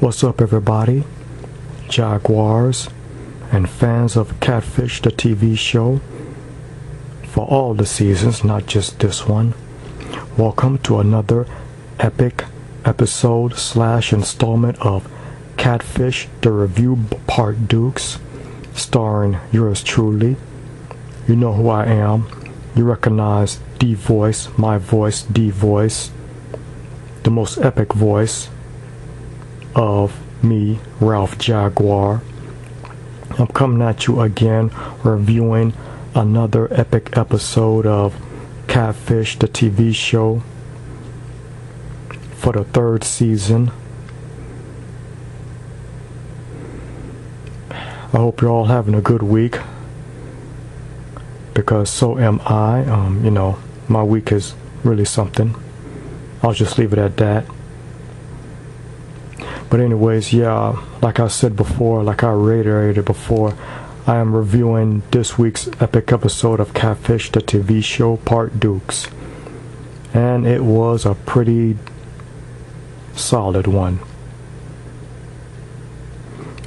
What's up, everybody? Jaguars and fans of Catfish, the TV show, for all the seasons, not just this one. Welcome to another epic episode / installment of Catfish, the review part Dukes, starring yours truly. You know who I am. You recognize the voice, my voice, the voice, the most epic voice of me, Ralph Jaguar. I'm coming at you again, reviewing another epic episode of Catfish, the TV show, for the 3rd season. I hope you're all having a good week, because so am I. My week is really something. I'll just leave it at that. But anyways, yeah, like I said before, like I reiterated before, I am reviewing this week's epic episode of Catfish, the TV show, part Dukes. And it was a pretty solid one.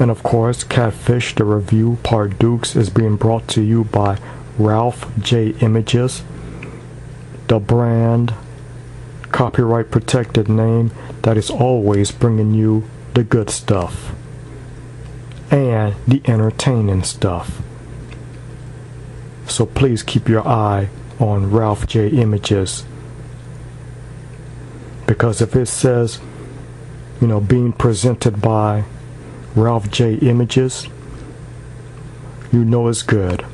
And of course, Catfish, the review, part Dukes, is being brought to you by Ralph J. Images, the brand, copyright protected name that is always bringing you the good stuff and the entertaining stuff. So please keep your eye on Ralph J. Images, because if it says, being presented by Ralph J. Images, you know it's good.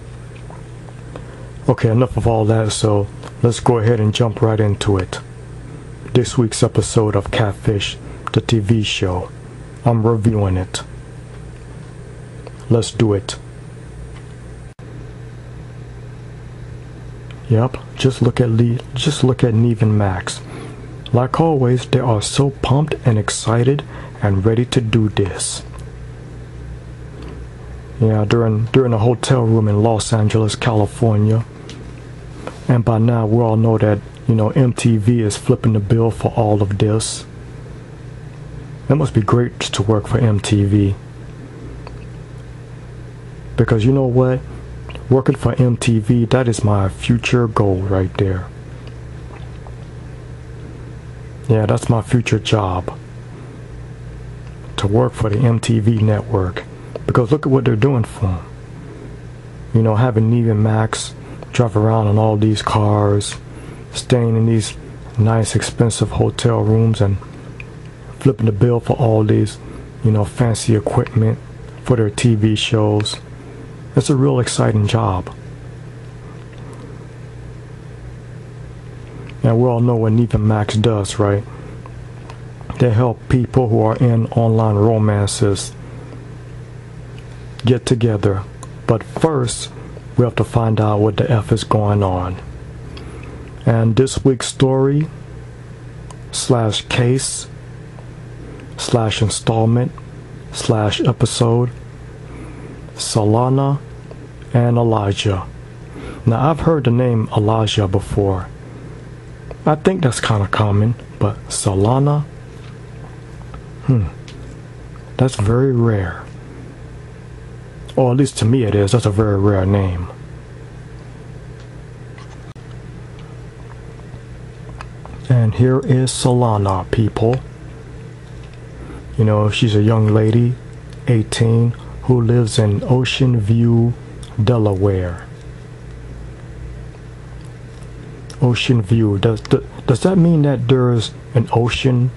Okay, enough of all that, so let's go ahead and jump right into it. This week's episode of Catfish, the TV show. I'm reviewing it. Let's do it. Yep, just look at Neve and Max. Like always, they are so pumped and excited and ready to do this. Yeah, they're in a hotel room in Los Angeles, California. And by now we all know that, MTV is flipping the bill for all of this. It must be great to work for MTV. Because you know what? Working for MTV, that is my future goal right there. Yeah, that's my future job. To work for the MTV network. Because look at what they're doing for them. Having Neve and Max drive around in all these cars, staying in these nice expensive hotel rooms, and flipping the bill for all these, fancy equipment for their TV shows. It's a real exciting job. And we all know what Neve and Max does, right? They help people who are in online romances get together. But first, we have to find out what the F is going on. And this week's story / case / installment / episode, Salana and Elijah. Now, I've heard the name Elijah before. I think that's kind of common, but Solana, that's very rare. Or at least to me it is. That's a very rare name. And here is Solana, people. She's a young lady, 18, who lives in Ocean View, Delaware. Ocean View. Does that mean that there's an ocean,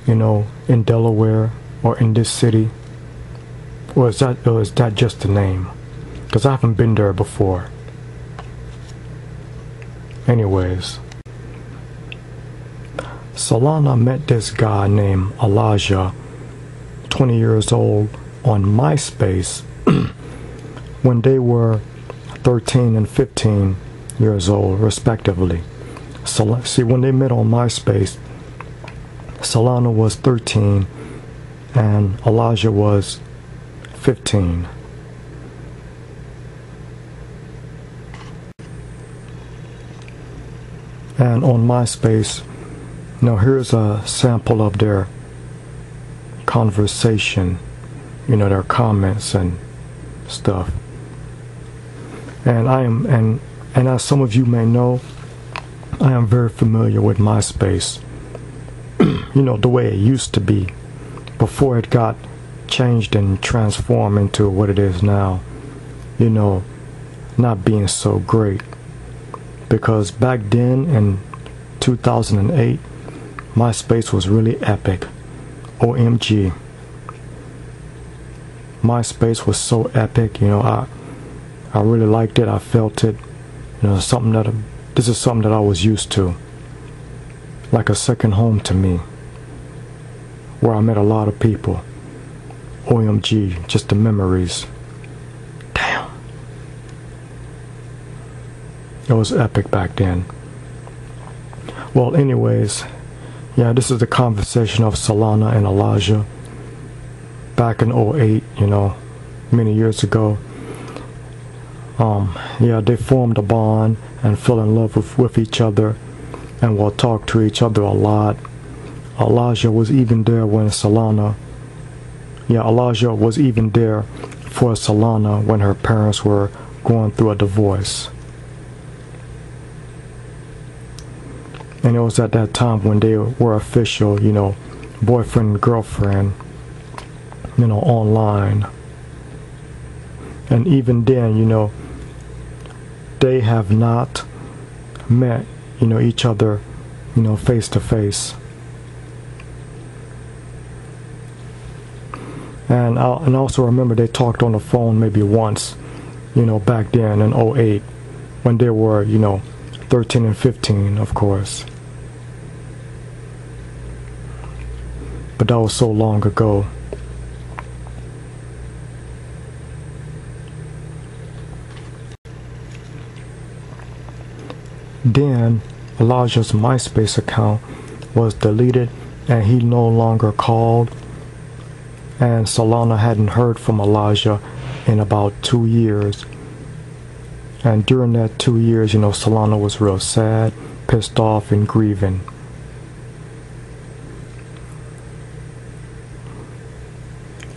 in Delaware or in this city? Or is that just a name? Because I haven't been there before. Anyways, Solana met this guy named Elijah, 20 years old, on MySpace when they were 13 and 15 years old, respectively. So, see, when they met on MySpace, Solana was 13 and Elijah was 15. And on MySpace, now here's a sample of their conversation, their comments and stuff. And and as some of you may know, I am very familiar with MySpace. The way it used to be before it got changed and transformed into what it is now. Not being so great, because back then in 2008, MySpace was really epic. OMG. MySpace was so epic. I really liked it. I felt it. This is something that I was used to, like a second home to me, where I met a lot of people. OMG, just the memories. Damn. It was epic back then. Well, anyways, this is the conversation of Salana and Elijah back in 08, many years ago. They formed a bond and fell in love with each other and will talk to each other a lot. Elijah was even there when Elijah was even there for Solana when her parents were going through a divorce. And it was at that time when they were official, boyfriend and girlfriend, online. And even then, they have not met, each other, face to face. And I also remember they talked on the phone maybe once, back then in 08, when they were, 13 and 15, of course. But that was so long ago. Then Elijah's MySpace account was deleted and he no longer called, and Solana hadn't heard from Elijah in about 2 years. And during that 2 years, Solana was real sad, pissed off, and grieving.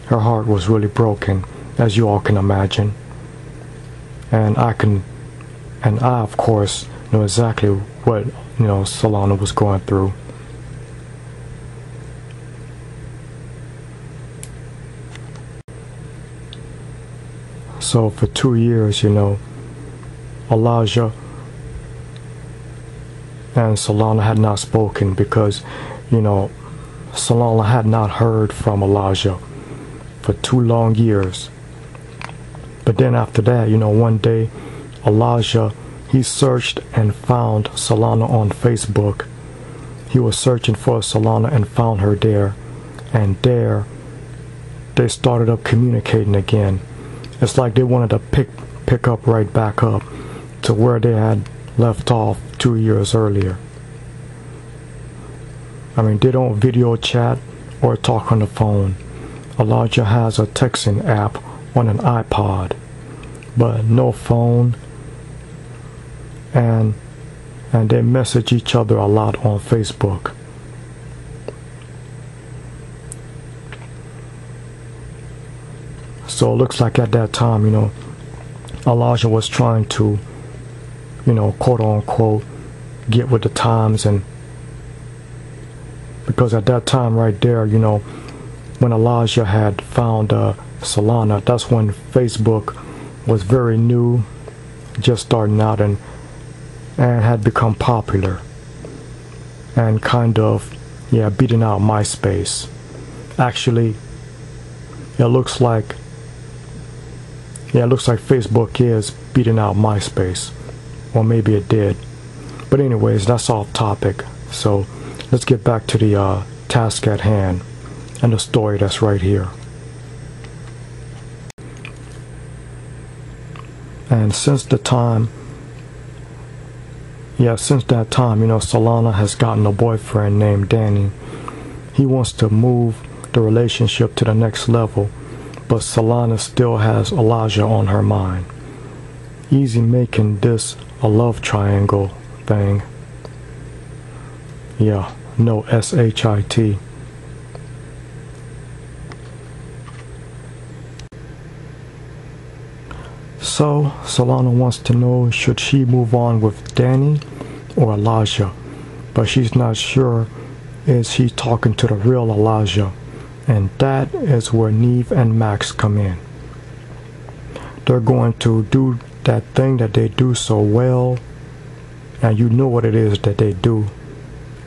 Her heart was really broken, as you all can imagine. And I of course know exactly what Solana was going through. So for 2 years, Elijah and Solana had not spoken because, Solana had not heard from Elijah for 2 long years. But then after that, one day, Elijah, he searched and found Solana on Facebook. He was searching for Solana and found her there. And there, they started up communicating again. It's like they wanted to pick up right back up to where they had left off 2 years earlier. They don't video chat or talk on the phone. Elijah has a texting app on an iPod, but no phone. And they message each other a lot on Facebook. So it looks like at that time, Elijah was trying to, quote unquote, get with the times. And because at that time right there, when Elijah had found Solana, that's when Facebook was very new, just starting out, and had become popular and kind of beating out MySpace. Actually, it looks like Facebook is beating out MySpace, or maybe it did. But anyways, that's off topic. So let's get back to the task at hand and the story that's right here. And since that time, Solana has gotten a boyfriend named Danny. He wants to move the relationship to the next level, but Solana still has Elijah on her mind. Easy making this a love triangle thing. No SHIT. So Solana wants to know, should she move on with Danny or Elijah? But she's not sure, is he talking to the real Elijah? And that is where Neve and Max come in. They're going to do that thing that they do so well, and you know what it is that they do.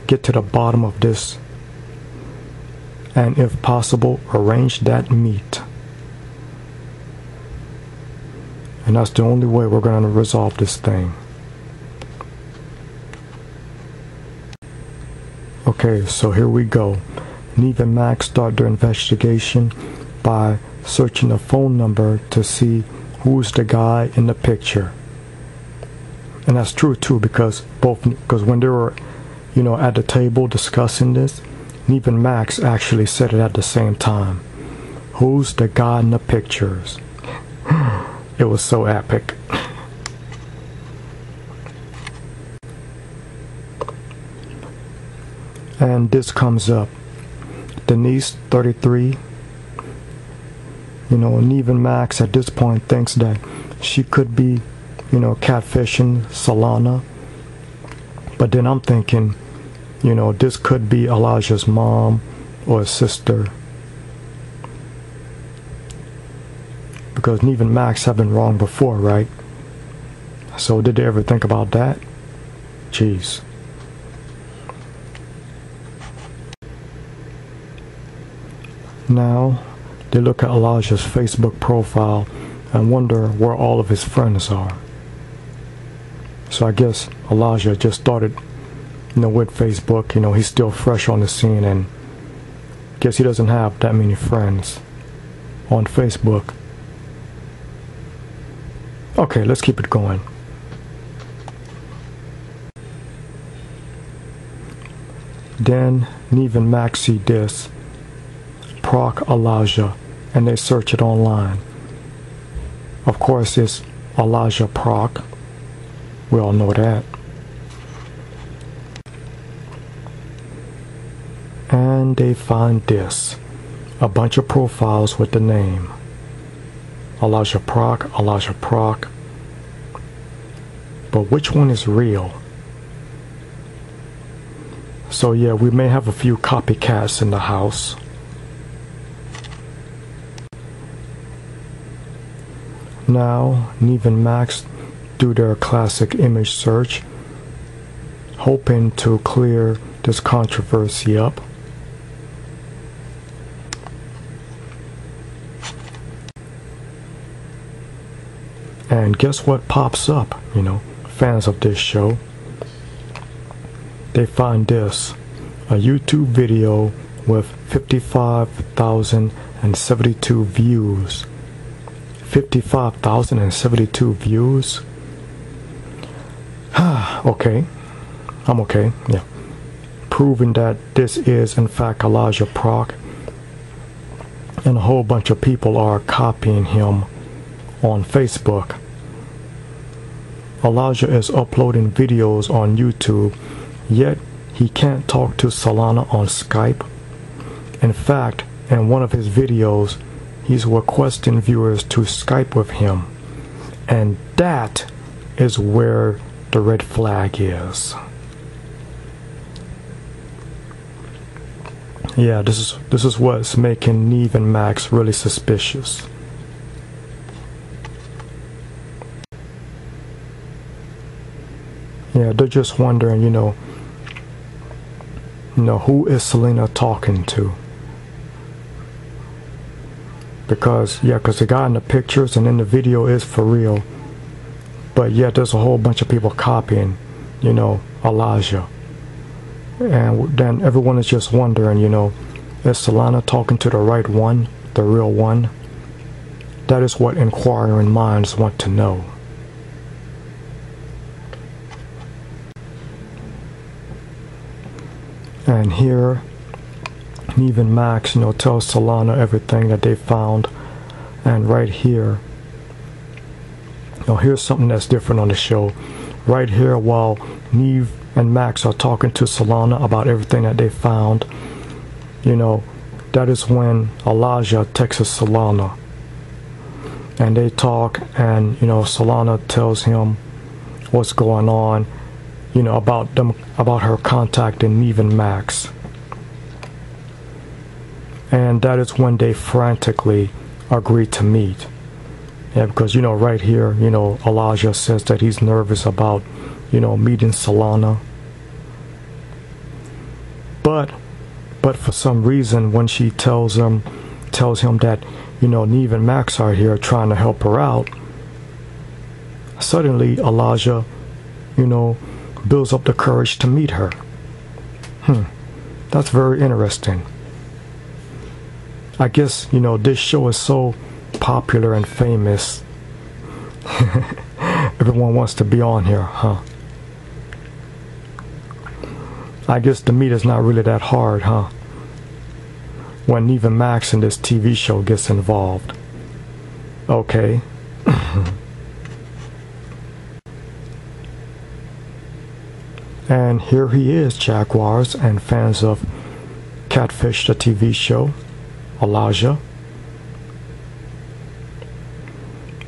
Get to the bottom of this, and if possible, arrange that meat. And that's the only way we're going to resolve this thing. Okay, so here we go. Neve and Max start their investigation by searching the phone number to see who's the guy in the picture. And that's true too, because when they were, at the table discussing this, Neve and Max actually said it at the same time. Who's the guy in the pictures? It was so epic. And this comes up. Denise, 33. Neve and Max at this point thinks that she could be, catfishing Solana. But then I'm thinking, this could be Elijah's mom or sister. Because Neve and Max have been wrong before, right? So did they ever think about that? Jeez. Now they look at Elijah's Facebook profile and wonder where all of his friends are. So I guess Elijah just started, with Facebook. He's still fresh on the scene, and guess he doesn't have that many friends on Facebook. Okay, let's keep it going. Then Neve and Max see this, Proc Elijah, and they search it online. Of course, it's Elijah Proc. We all know that. And they find this, a bunch of profiles with the name Elijah Proc, Elijah Proc. But which one is real? So yeah, we may have a few copycats in the house. Now, Neve and Max do their classic image search, hoping to clear this controversy up. And guess what pops up, fans of this show? They find this, a YouTube video with 55,072 views. 55,072 views? Okay. I'm okay, yeah. Proving that this is in fact Elijah Proc. And a whole bunch of people are copying him on Facebook. Elijah is uploading videos on YouTube, yet he can't talk to Salana on Skype. In fact, in one of his videos, he's requesting viewers to Skype with him. And that is where the red flag is. Yeah, this is what's making Neve and Max really suspicious. Yeah, they're just wondering, who is Selena talking to? Because the guy in the pictures and in the video is for real. But yet there's a whole bunch of people copying, Elijah. And then everyone is just wondering, is Solana talking to the right one, the real one? That is what inquiring minds want to know. And here, Neve and Max, tells Solana everything that they found. And right here, here's something that's different on the show. Right here, while Neve and Max are talking to Solana about everything that they found, that is when Elijah texts Solana. and they talk, and Solana tells him what's going on, about her contacting Neve and Max. And that is when they frantically agree to meet. Yeah, because right here, Elijah says that he's nervous about meeting Solana. But for some reason, when she tells him that Neve and Max are here trying to help her out, suddenly Elijah builds up the courage to meet her. That's very interesting. I guess this show is so popular and famous. Everyone wants to be on here, huh? I guess the meat is not really that hard, huh? When Neve and Max in this TV show gets involved. Okay. And here he is, Jaguars and fans of Catfish, the TV show, Elijah.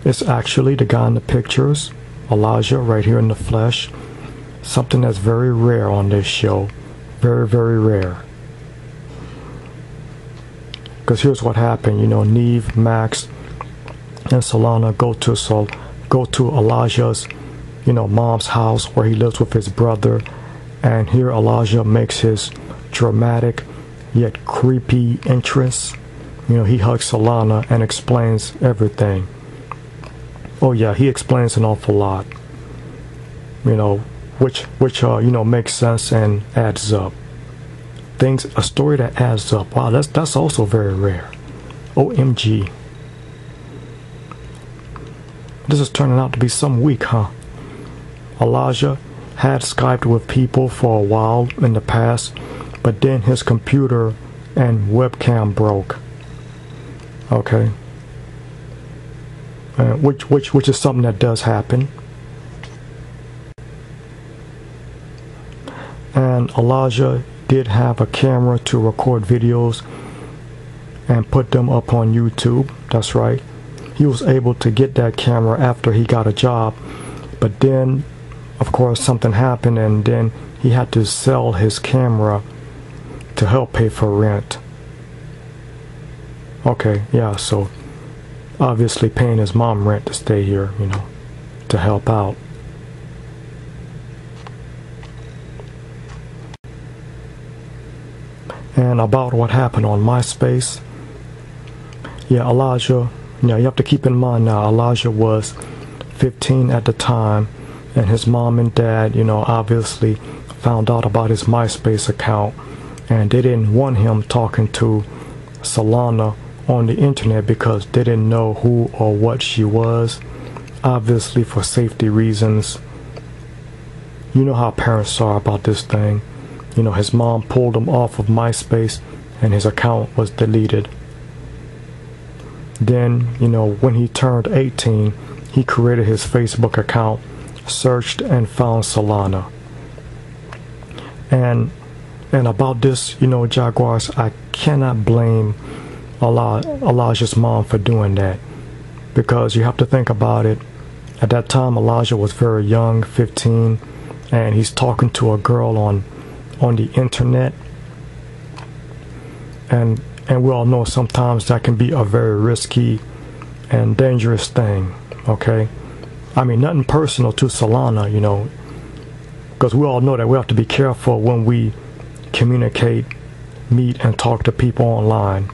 It's actually the guy in the pictures, Elijah, right here in the flesh. Something that's very rare on this show. Very, very rare. Because here's what happened. Neve, Max, and Solana go to Elijah's, mom's house where he lives with his brother. And here Elijah makes his dramatic yet creepy entrance. He hugs Solana and explains everything. Oh yeah, he explains an awful lot. Which makes sense and adds up. A story that adds up. Wow, that's also very rare. OMG. This is turning out to be some week, huh? Elijah had Skyped with people for a while in the past, but then his computer and webcam broke. Okay. Which is something that does happen. And Elijah did have a camera to record videos and put them up on YouTube. That's right. He was able to get that camera after he got a job, but then of course something happened, and then he had to sell his camera to help pay for rent. Okay, yeah, so obviously paying his mom rent to stay here, to help out. And about what happened on MySpace, yeah, Elijah, you have to keep in mind now, Elijah was 15 at the time, and his mom and dad, obviously found out about his MySpace account, and they didn't want him talking to Solana on the internet because they didn't know who or what she was, obviously for safety reasons. You know how parents are about this thing. His mom pulled him off of MySpace and his account was deleted. Then, when he turned 18, he created his Facebook account, searched and found Solana. And about this, Jaguars, I cannot blame Elijah's mom for doing that, because you have to think about it. At that time, Elijah was very young, 15, and he's talking to a girl on the internet, and we all know sometimes that can be a very risky and dangerous thing. Okay, I mean, nothing personal to Solana, because we all know that we have to be careful when we communicate, meet, and talk to people online,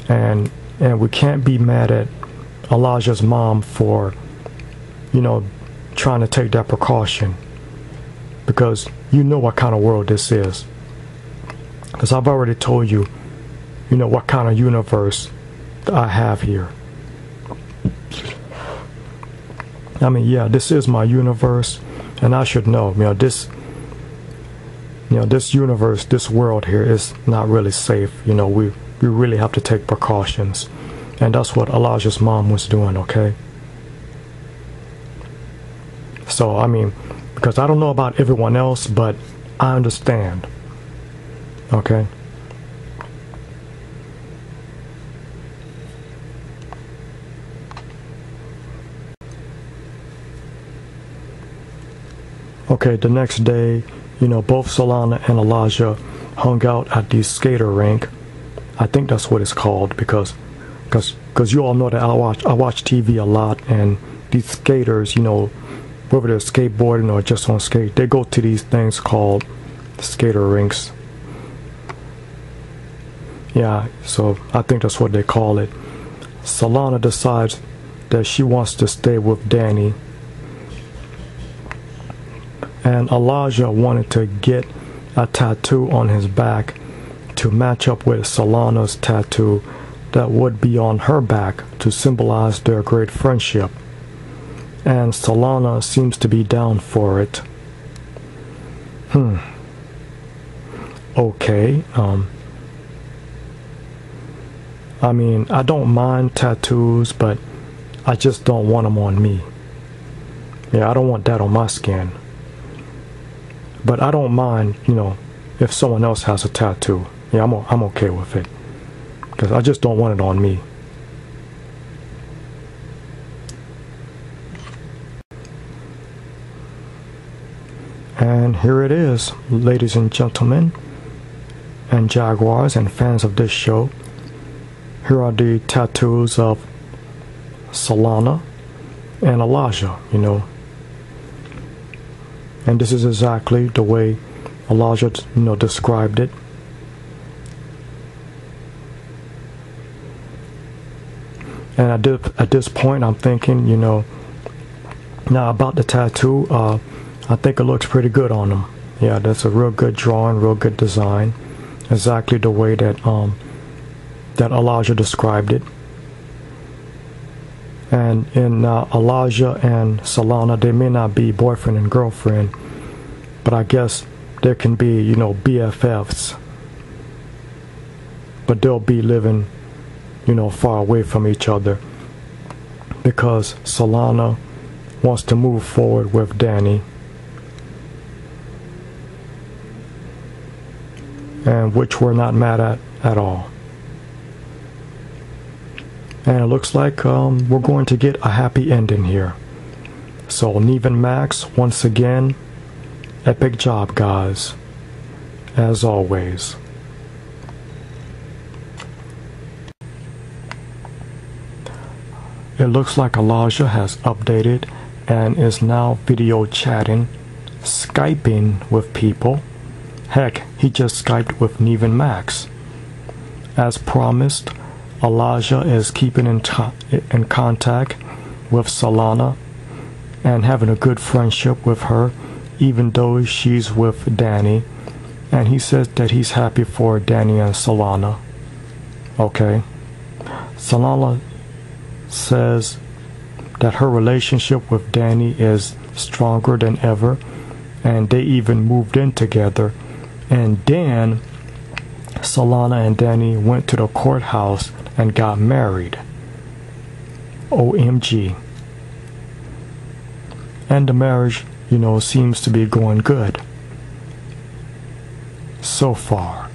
and we can't be mad at Elijah's mom for trying to take that precaution, because what kind of world this is. Because I've already told you, what kind of universe I have here. I mean, yeah, this is my universe, and I should know, this universe, this world here is not really safe. We really have to take precautions, and that's what Elijah's mom was doing. Okay. So, I mean, because I don't know about everyone else, but I understand. Okay. Okay, the next day, both Solana and Elijah hung out at the skater rink. I think that's what it's called because you all know that I watch TV a lot, and these skaters, whether they're skateboarding or just on skate, they go to these things called skater rinks. Yeah, so I think that's what they call it. Solana decides that she wants to stay with Danny, and Elijah wanted to get a tattoo on his back to match up with Solana's tattoo that would be on her back to symbolize their great friendship. And Salana seems to be down for it. Okay. I mean, I don't mind tattoos, but I just don't want them on me. Yeah, I don't want that on my skin. But I don't mind, if someone else has a tattoo. Yeah, I'm okay with it. Because I just don't want it on me. And here it is, ladies and gentlemen, and Jaguars and fans of this show. Here are the tattoos of Salana and Elijah, And this is exactly the way Elijah, described it. And at this point, I'm thinking, now about the tattoo, I think it looks pretty good on them. Yeah, that's a real good drawing, real good design. Exactly the way that that Elijah described it. And in Elijah and Salana, they may not be boyfriend and girlfriend, but I guess there can be, BFFs. But they'll be living, far away from each other because Salana wants to move forward with Danny, and which we're not mad at all. And it looks like we're going to get a happy ending here. So Neve and Max, once again, epic job, guys, as always. It looks like Elijah has updated and is now video chatting, Skyping with people. Heck, he just Skyped with Neve and Max. As promised, Elijah is keeping in contact with Salana and having a good friendship with her, even though she's with Danny. And he says that he's happy for Danny and Salana. Okay. Salana says that her relationship with Danny is stronger than ever, and they even moved in together. And then Salana and Danny went to the courthouse and got married. OMG. And the marriage, seems to be going good so far.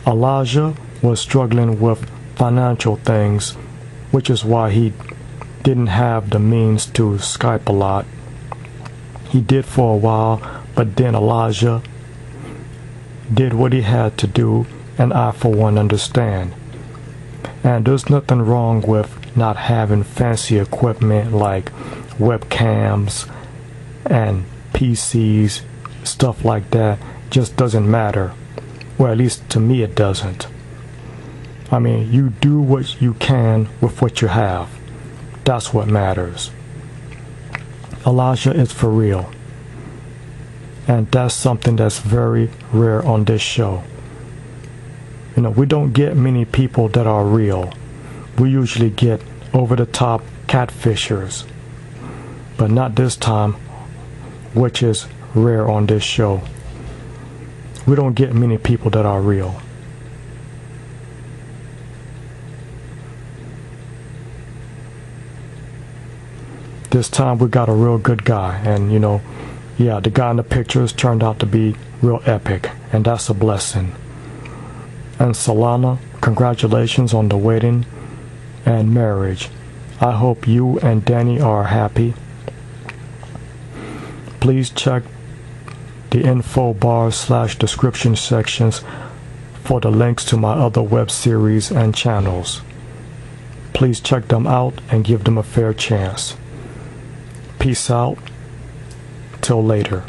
Elijah was struggling with financial things, which is why he didn't have the means to Skype a lot. He did for a while, but then Elijah did what he had to do, and I for one understand. And there's nothing wrong with not having fancy equipment like webcams and PCs, stuff like that. Just doesn't matter. Well, at least to me it doesn't. I mean, you do what you can with what you have. That's what matters. Elijah is for real. And that's something that's very rare on this show. We don't get many people that are real. We usually get over-the-top catfishers. But not this time, which is rare on this show. We don't get many people that are real. This time we got a real good guy, and yeah, the guy in the pictures turned out to be real epic, and that's a blessing. And Salana, congratulations on the wedding and marriage. I hope you and Danny are happy. Please check the info bar / description sections for the links to my other web series and channels. Please check them out and give them a fair chance. Peace out. Till later.